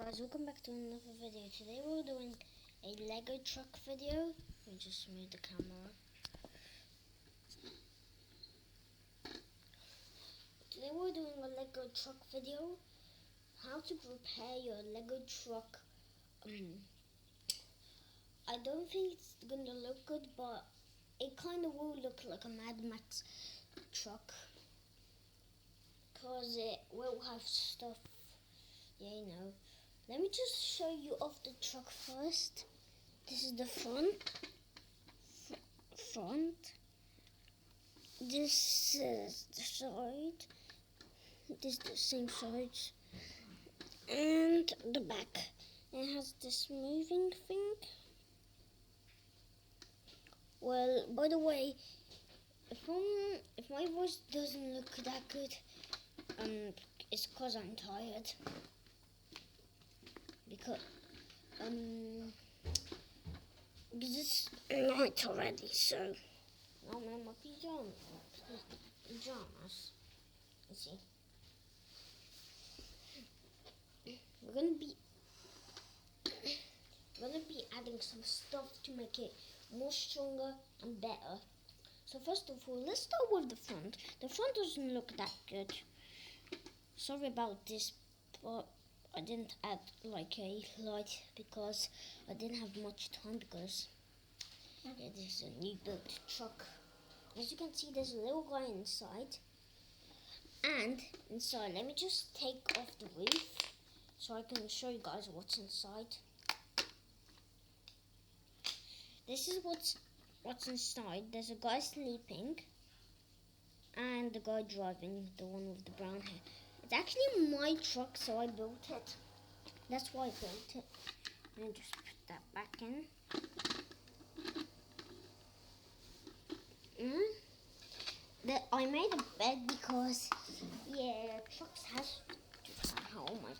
guys, welcome back to another video. Today we're doing a Lego truck video. Let me just move the camera. Today we're doing a Lego truck video. How to prepare your Lego truck. I don't think it's gonna look good, but it kind of will look like a Mad Max truck. Because it will have stuff, yeah, you know. Let me just show you off the truck first. This is the front. This is the side. This is the same sides. And the back. It has this moving thing. Well, by the way, if my voice doesn't look that good, it's because I'm tired. Because it's night already, so I'm in my pajamas. Let's see. We're gonna be adding some stuff to make it more stronger and better. So first of all, let's start with the front. The front doesn't look that good. Sorry about this, but I didn't add like a light because I didn't have much time because this is a new built truck. As you can see, there's a little guy inside. And inside, let me just take off the roof so I can show you guys what's inside. This is what's inside. There's a guy sleeping and the guy driving, the one with the brown hair. It's actually my truck, so I built it. That's why I built it. Let me just put that back in. I made a bed because, yeah, trucks has to have. Oh my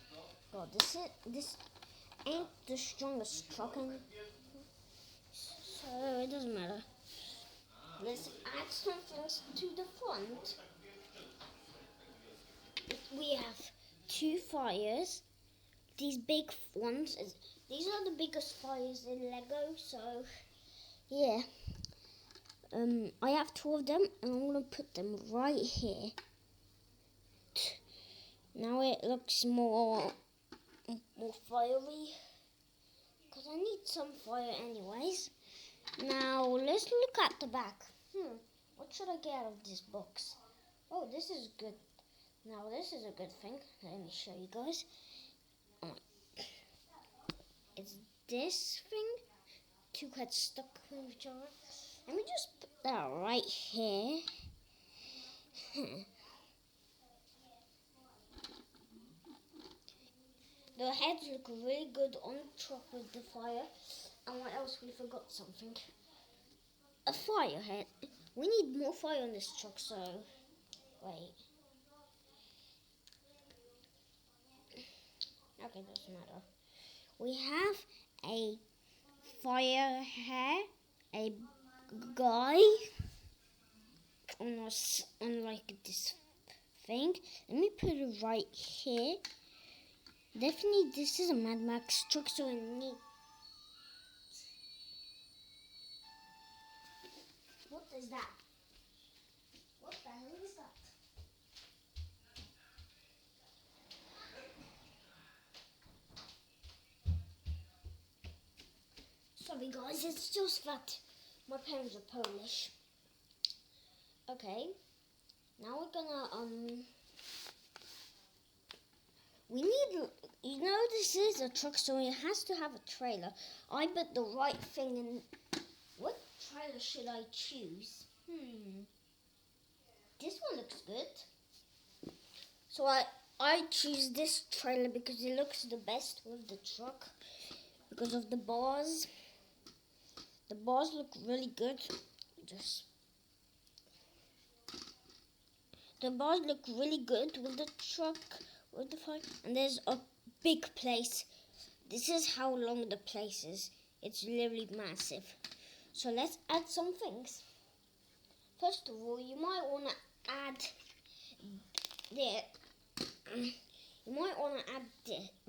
god, this ain't the strongest truck, so it doesn't matter. Let's add some things to the front. We have 2 fires. These big ones. These are the biggest fires in Lego. So yeah, I have 2 of them, and I'm gonna put them right here. Now it looks more fiery because I need some fire anyways. Now let's look at the back. What should I get out of this box? Oh, this is good. Now this is a good thing. Let me show you guys. It's this thing. 2 get stuck with each other. Let me just put that right here. The heads look really good on the truck with the fire. And what else? We forgot something. A fire head. We need more fire on this truck, so wait. Okay, doesn't matter. We have a fire hair, a guy on like this thing. Let me put it right here. Definitely, this is a Mad Max truck, so I need. What is that? What the hell is that? Sorry guys, it's just that my parents are Polish. Okay, now we're gonna we need, this is a truck, so it has to have a trailer. I put the right thing in. What trailer should I choose? This one looks good. So I choose this trailer because it looks the best with the truck. Because of the bars. The bars look really good. The bars look really good with the truck, with the fire. And there's a big place. This is how long the place is. It's literally massive. So let's add some things. First of all, you might want to add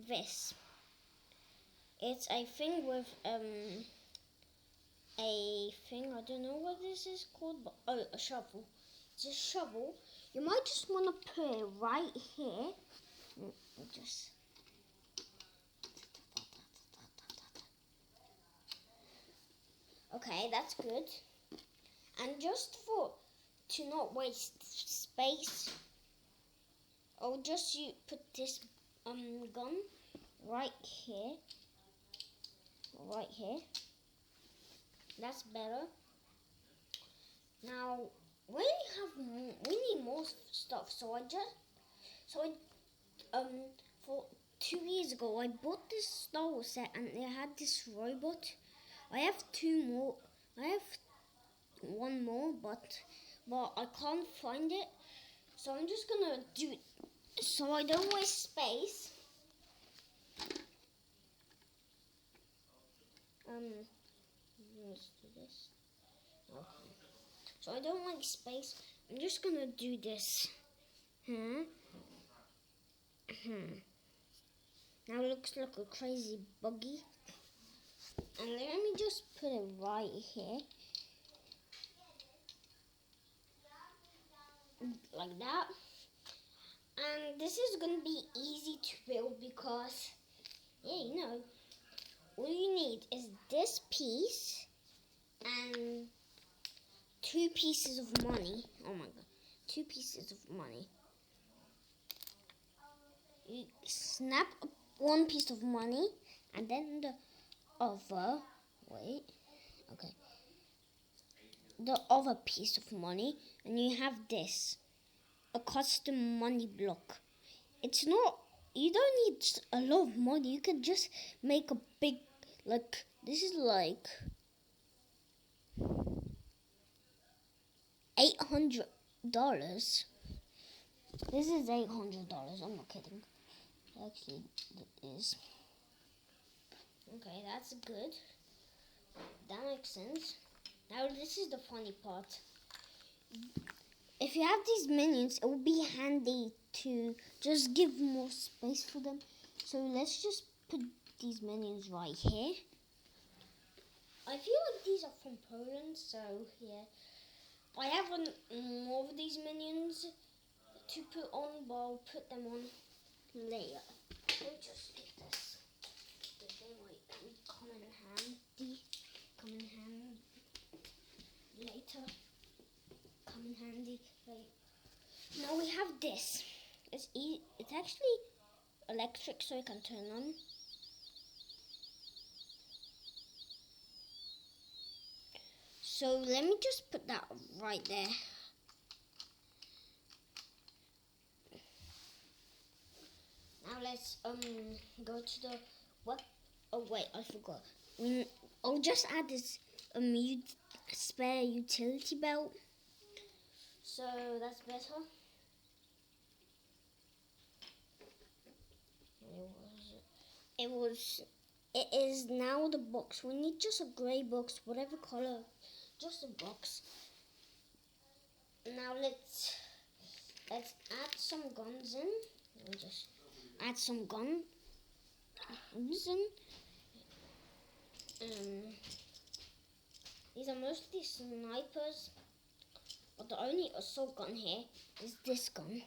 this. It's a thing with a thing. I don't know what this is called, but oh, a shovel. It's a shovel. You might just want to put it right here. Just. Okay, that's good. And just to not waste space, I'll just put this gun right here. Right here. That's better. Now we need more stuff. For 2 years ago I bought this Star Wars set and it had this robot. I have two more. I have one more, but I can't find it. So I'm just gonna do it so I don't waste space. Let's do this. Okay. So I don't waste space. I'm just gonna do this. Now it looks like a crazy buggy. And let me just put it right here. Like that. And this is going to be easy to build because, yeah, all you need is this piece and 2 pieces of money. Oh my god, 2 pieces of money. You snap 1 piece of money and then the other, the other piece of money, and you have this, a custom money block. It's not, you don't need a lot of money. You can just make a big, like, this is like $800. This is $800. I'm not kidding. Actually, it is. Okay, that's good. That makes sense. Now this is the funny part. If you have these minions, it will be handy to just give more space for them. So let's just put these minions right here. I feel like these are from Poland, so yeah. I have more of these minions to put on, but I'll put them on later. Let me just get this. They might come in handy. Later. Come in handy. Right. Now we have this. It's actually electric, so it can turn on. So let me just put that right there. Now let's go to the what? Oh wait, I forgot. I'll just add this spare utility belt. So that's better. It is now the box. We need just a grey box, whatever color, just a box. Now let's add some guns in. Let me just add some guns in. These are mostly snipers, but the only assault gun here is this gun.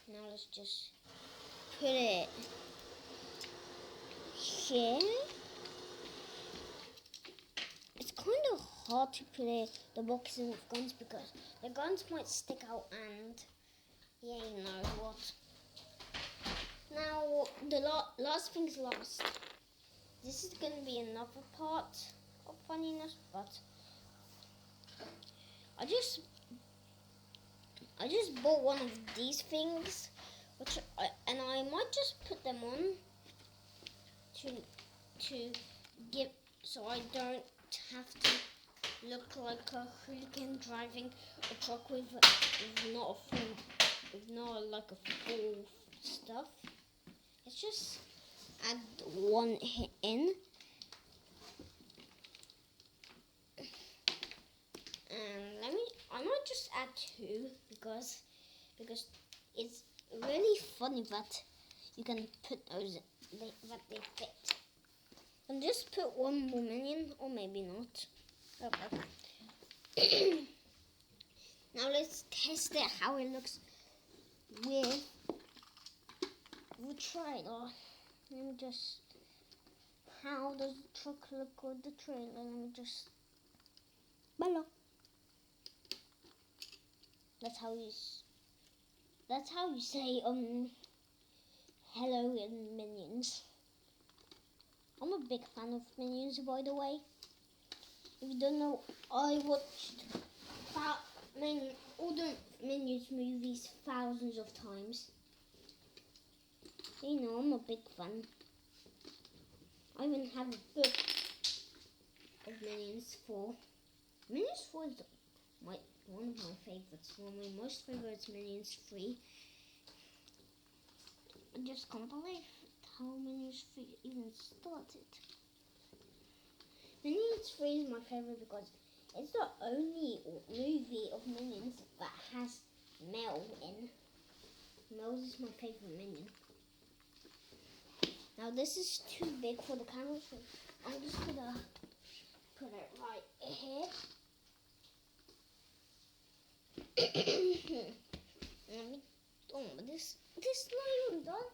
Now let's just put it here. It's kind of hard to put the box in with guns because the guns might stick out and yeah, you know what. Now the last thing's last. This is going to be another part of funniness, but I just bought one of these things, and I might just put them on to give, so I don't have to look like a hooligan driving a truck with not like a full stuff. Let's just add one in. And I might just add 2 because really funny that you can put those that they fit. And just put one more minion, or maybe not. Okay. Now let's test it how it looks with the trailer. Let me just. How does the truck look with the trailer? Let me just. Hello. That's how you say hello in Minions. I'm a big fan of Minions, by the way. If you don't know, I watched all the Minions movies thousands of times. You know, I'm a big fan. I even have a book of Minions 4. Minions 4 is one of my favorites. One of my most favorites, Minions 3. I just can't believe how Minions 3 even started. Minions 3 is my favorite because it's the only movie of Minions that has Mel in. Mel is my favorite Minion. Now this is too big for the camera, so I'm just gonna put it right here. Let me this not even done.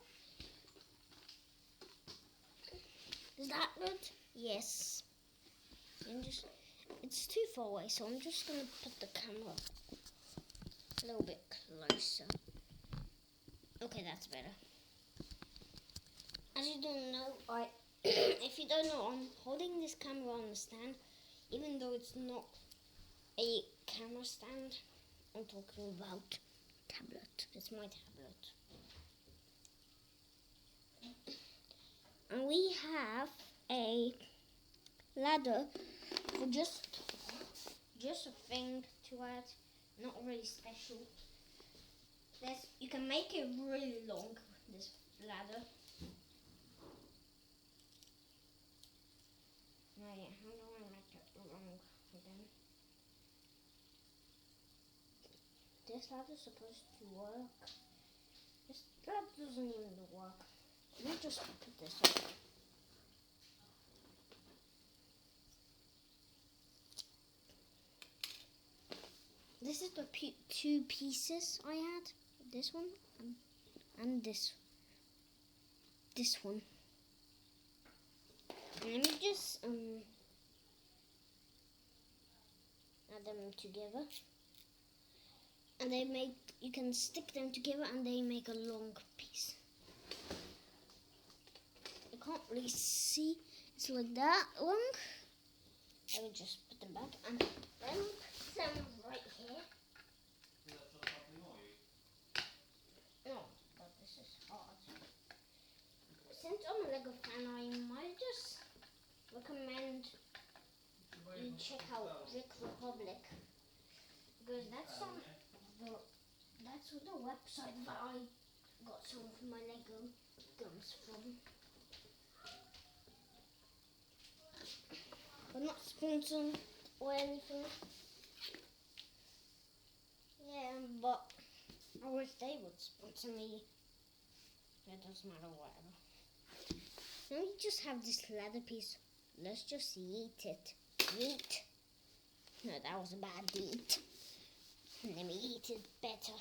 Is that good? Yes. And it's too far away, so I'm just gonna put the camera a little bit closer. Okay, that's better. As you don't know, if you don't know, I'm holding this camera on the stand, even though it's not a camera stand. I'm talking about tablet. It's my tablet. And we have a ladder for just a thing to add, not really special. You can make it really long, this ladder. No, yeah, how do I make it long again? This ladder's supposed to work. This ladder doesn't even work. Let me just put this up. This is the two pieces I had. This one and this one. And let me just add them together. And you can stick them together and they make a long piece. You can't really see, it's like that long. I will just put them back and then put them right here. No, but this is hard. Since I'm a Lego fan, I might just recommend you check out Brick Republic, because that's the website that I got some of my Lego guns from. But not sponsored or anything. Yeah, but I wish they would sponsor me. It doesn't matter, whatever. Now we just have this leather piece. Let's just yeet it. Yeet. No, that was a bad yeet. Let me eat it better.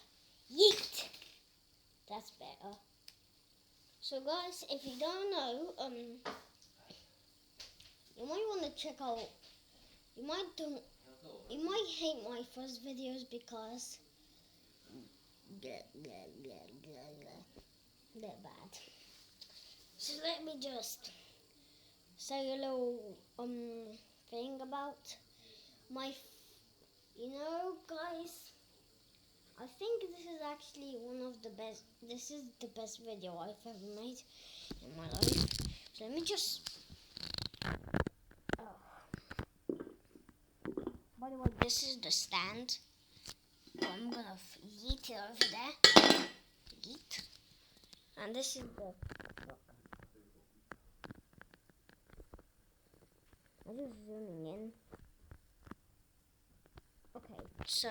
Yeet. That's better. So guys, if you don't know, you might want to check out. You might hate my first videos because they're bad. So let me just say a little thing about guys, I think this is actually one of the best. This is the best video I've ever made in my life. So let me just. By the way, this is the stand. I'm gonna yeet it over there. Yeet. And this is the. I'm just zooming in. Okay, so.